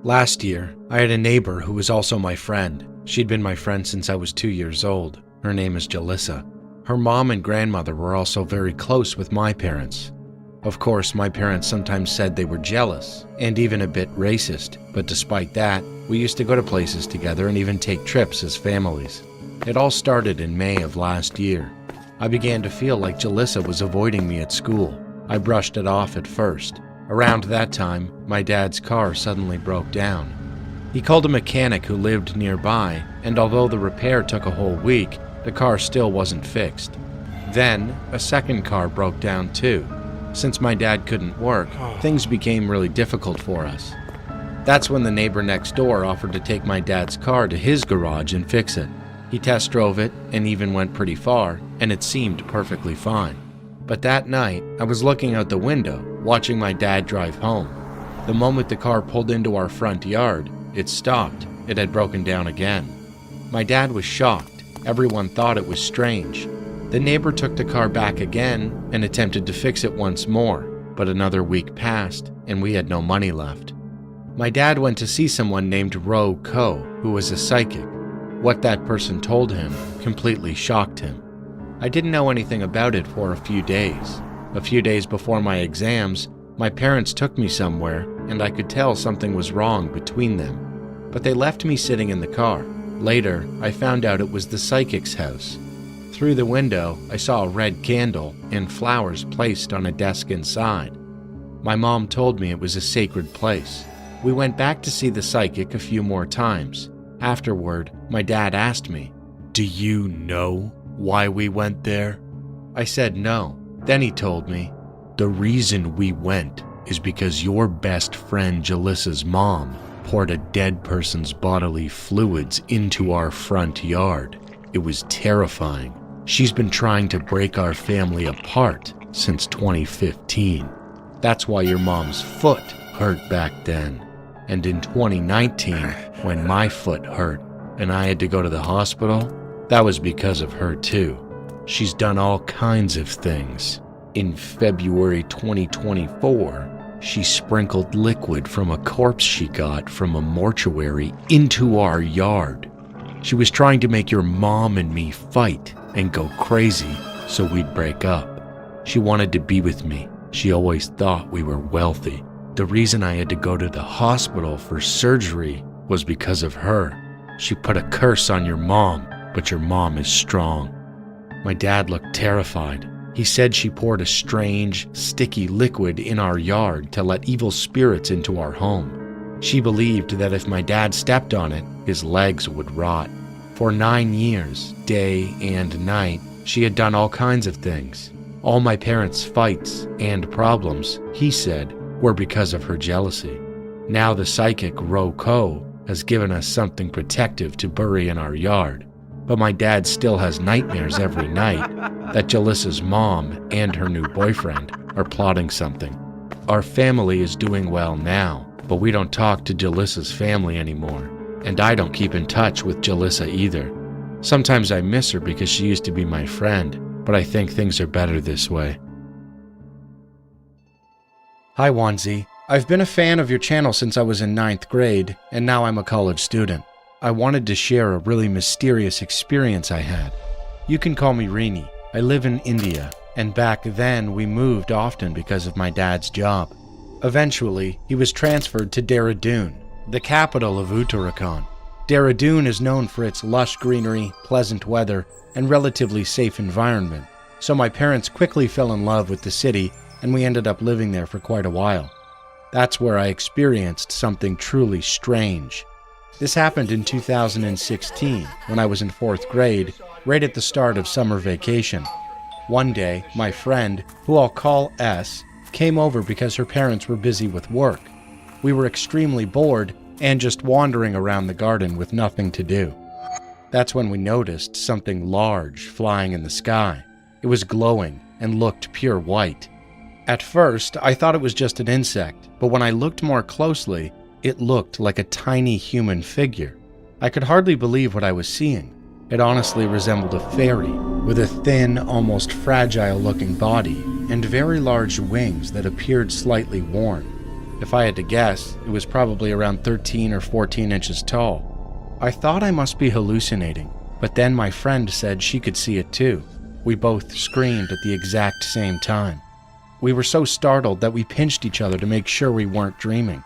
Last year, I had a neighbor who was also my friend. She'd been my friend since I was 2 years old. Her name is Jalissa. Her mom and grandmother were also very close with my parents. Of course, my parents sometimes said they were jealous and even a bit racist, but despite that, we used to go to places together and even take trips as families. It all started in May of last year. I began to feel like Jalissa was avoiding me at school. I brushed it off at first. Around that time, my dad's car suddenly broke down. He called a mechanic who lived nearby, and although the repair took a whole week, the car still wasn't fixed. Then, a second car broke down too. Since my dad couldn't work, things became really difficult for us. That's when the neighbor next door offered to take my dad's car to his garage and fix it. He test drove it and even went pretty far, and it seemed perfectly fine. But that night, I was looking out the window, watching my dad drive home. The moment the car pulled into our front yard, it stopped. It had broken down again. My dad was shocked. Everyone thought it was strange. The neighbor took the car back again and attempted to fix it once more, but another week passed and we had no money left. My dad went to see someone named Ro Ko, who was a psychic. What that person told him completely shocked him. I didn't know anything about it for a few days. A few days before my exams, my parents took me somewhere and I could tell something was wrong between them. But they left me sitting in the car. Later, I found out it was the psychic's house. Through the window, I saw a red candle and flowers placed on a desk inside. My mom told me it was a sacred place. We went back to see the psychic a few more times. Afterward, my dad asked me, "Do you know why we went there?" I said no. Then he told me, "The reason we went is because your best friend Jalissa's mom poured a dead person's bodily fluids into our front yard. It was terrifying. She's been trying to break our family apart since 2015. That's why your mom's foot hurt back then. And in 2019, when my foot hurt and I had to go to the hospital, that was because of her too. She's done all kinds of things. In February 2024, she sprinkled liquid from a corpse she got from a mortuary into our yard. She was trying to make your mom and me fight and go crazy so we'd break up. She wanted to be with me. She always thought we were wealthy. The reason I had to go to the hospital for surgery was because of her. She put a curse on your mom, but your mom is strong." My dad looked terrified. He said she poured a strange, sticky liquid in our yard to let evil spirits into our home. She believed that if my dad stepped on it, his legs would rot. For 9 years, day and night, she had done all kinds of things. All my parents' fights and problems, he said, were because of her jealousy. Now the psychic Ro Ko has given us something protective to bury in our yard. But my dad still has nightmares every night that Jalissa's mom and her new boyfriend are plotting something. Our family is doing well now, but we don't talk to Jalissa's family anymore. And I don't keep in touch with Jalissa either. Sometimes I miss her because she used to be my friend, but I think things are better this way. Hi Wanzi, I've been a fan of your channel since I was in 9th grade, and now I'm a college student. I wanted to share a really mysterious experience I had. You can call me Rini. I live in India, and back then we moved often because of my dad's job. Eventually, he was transferred to Dehradun, the capital of Uttarakhand. Dehradun is known for its lush greenery, pleasant weather, and relatively safe environment, so my parents quickly fell in love with the city and we ended up living there for quite a while. That's where I experienced something truly strange. This happened in 2016, when I was in 4th grade, right at the start of summer vacation. One day, my friend, who I'll call S, came over because her parents were busy with work. We were extremely bored and just wandering around the garden with nothing to do. That's when we noticed something large flying in the sky. It was glowing and looked pure white. At first, I thought it was just an insect, but when I looked more closely, it looked like a tiny human figure. I could hardly believe what I was seeing. It honestly resembled a fairy, with a thin, almost fragile-looking body and very large wings that appeared slightly worn. If I had to guess, it was probably around 13 or 14 inches tall. I thought I must be hallucinating, but then my friend said she could see it too. We both screamed at the exact same time. We were so startled that we pinched each other to make sure we weren't dreaming.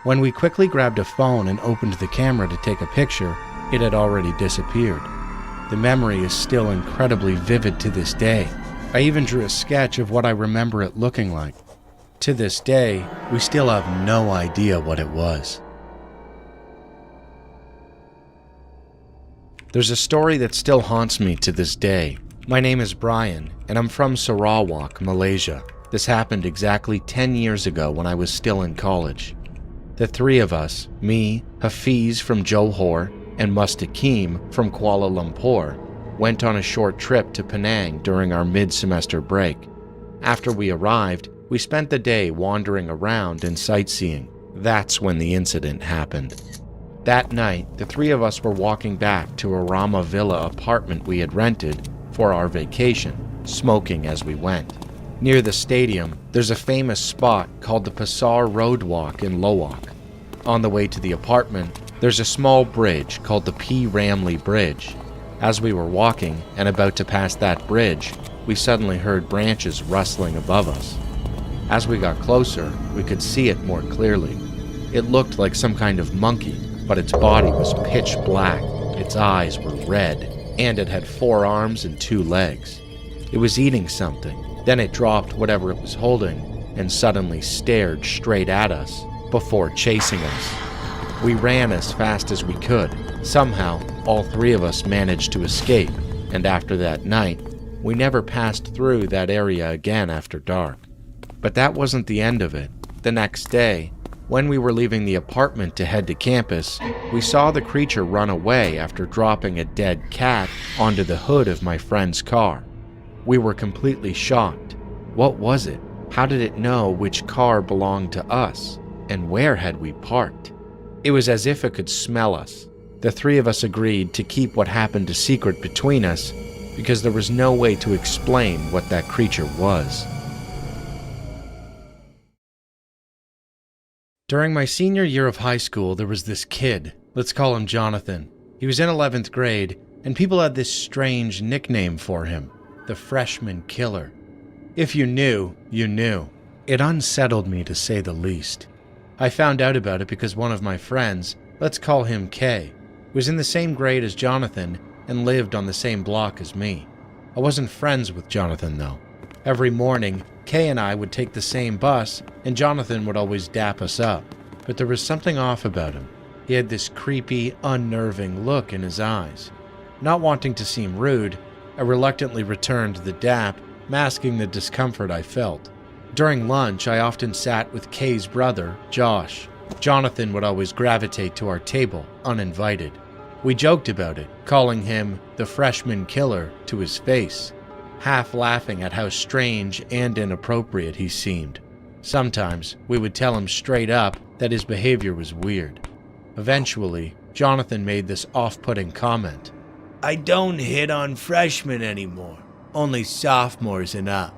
When we quickly grabbed a phone and opened the camera to take a picture, it had already disappeared. The memory is still incredibly vivid to this day. I even drew a sketch of what I remember it looking like. To this day, we still have no idea what it was. There's a story that still haunts me to this day. My name is Brian, and I'm from Sarawak, Malaysia. This happened exactly 10 years ago when I was still in college. The three of us, me, Hafiz from Johor, and Mustaqim from Kuala Lumpur, went on a short trip to Penang during our mid-semester break. After we arrived, we spent the day wandering around and sightseeing. That's when the incident happened. That night, the three of us were walking back to a Rama Villa apartment we had rented for our vacation, smoking as we went. Near the stadium, there's a famous spot called the Pasar Road Walk in Lowak. On the way to the apartment, there's a small bridge called the P. Ramlee Bridge. As we were walking and about to pass that bridge, we suddenly heard branches rustling above us. As we got closer, we could see it more clearly. It looked like some kind of monkey, but its body was pitch black, its eyes were red, and it had 4 arms and 2 legs. It was eating something. Then it dropped whatever it was holding and suddenly stared straight at us before chasing us. We ran as fast as we could. Somehow, all 3 of us managed to escape, and after that night, we never passed through that area again after dark. But that wasn't the end of it. The next day, when we were leaving the apartment to head to campus, we saw the creature run away after dropping a dead cat onto the hood of my friend's car. We were completely shocked. What was it? How did it know which car belonged to us? And where had we parked? It was as if it could smell us. The 3 of us agreed to keep what happened a secret between us because there was no way to explain what that creature was. During my senior year of high school, there was this kid. Let's call him Jonathan. He was in 11th grade, and people had this strange nickname for him. The freshman killer. If you knew, you knew. It unsettled me to say the least. I found out about it because one of my friends, let's call him Kay, was in the same grade as Jonathan and lived on the same block as me. I wasn't friends with Jonathan though. Every morning, Kay and I would take the same bus and Jonathan would always dap us up. But there was something off about him. He had this creepy, unnerving look in his eyes. Not wanting to seem rude, I reluctantly returned the dap, masking the discomfort I felt. During lunch, I often sat with Kay's brother, Josh. Jonathan would always gravitate to our table, uninvited. We joked about it, calling him the freshman killer to his face, half laughing at how strange and inappropriate he seemed. Sometimes, we would tell him straight up that his behavior was weird. Eventually, Jonathan made this off-putting comment. "I don't hit on freshmen anymore, only sophomores and up."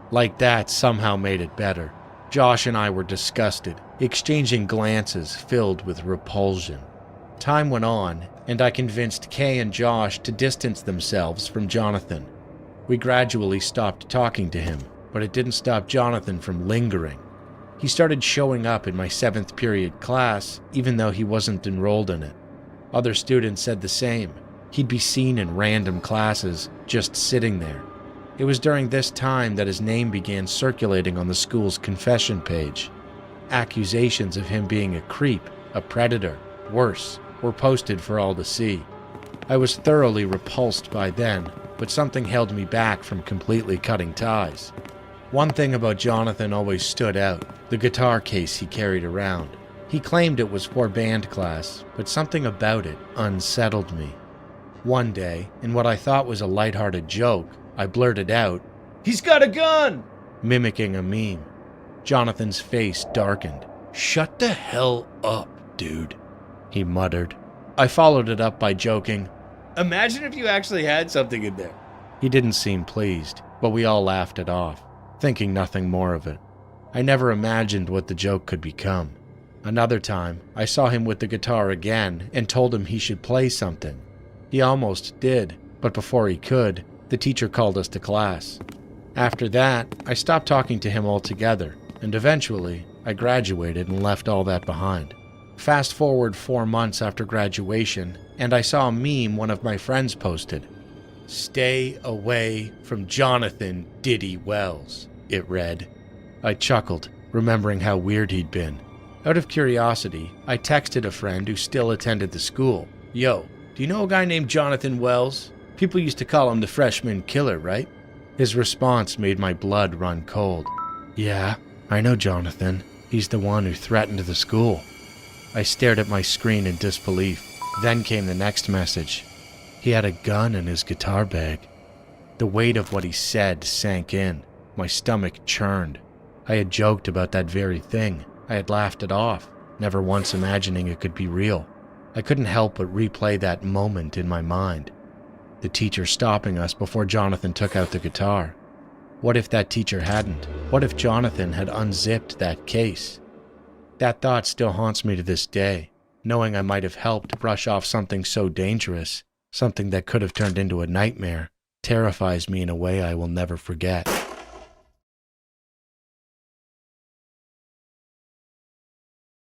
Like that somehow made it better. Josh and I were disgusted, exchanging glances filled with repulsion. Time went on, and I convinced Kay and Josh to distance themselves from Jonathan. We gradually stopped talking to him, but it didn't stop Jonathan from lingering. He started showing up in my 7th period class, even though he wasn't enrolled in it. Other students said the same. He'd be seen in random classes, just sitting there. It was during this time that his name began circulating on the school's confession page. Accusations of him being a creep, a predator, worse, were posted for all to see. I was thoroughly repulsed by then, but something held me back from completely cutting ties. One thing about Jonathan always stood out, the guitar case he carried around. He claimed it was for band class, but something about it unsettled me. One day, in what I thought was a lighthearted joke, I blurted out, "He's got a gun!" mimicking a meme. Jonathan's face darkened. "Shut the hell up, dude," he muttered. I followed it up by joking, "Imagine if you actually had something in there." He didn't seem pleased, but we all laughed it off, thinking nothing more of it. I never imagined what the joke could become. Another time, I saw him with the guitar again and told him he should play something. He almost did, but before he could, the teacher called us to class. After that, I stopped talking to him altogether, and eventually, I graduated and left all that behind. Fast forward 4 months after graduation, and I saw a meme one of my friends posted. "Stay away from Jonathan Diddy Wells," it read. I chuckled, remembering how weird he'd been. Out of curiosity, I texted a friend who still attended the school. "Yo, do you know a guy named Jonathan Wells? People used to call him the freshman killer, right?" His response made my blood run cold. "Yeah, I know Jonathan. He's the one who threatened the school." I stared at my screen in disbelief. Then came the next message. He had a gun in his guitar bag. The weight of what he said sank in. My stomach churned. I had joked about that very thing. I had laughed it off, never once imagining it could be real. I couldn't help but replay that moment in my mind. The teacher stopping us before Jonathan took out the guitar. What if that teacher hadn't? What if Jonathan had unzipped that case? That thought still haunts me to this day, knowing I might have helped brush off something so dangerous, something that could have turned into a nightmare, terrifies me in a way I will never forget.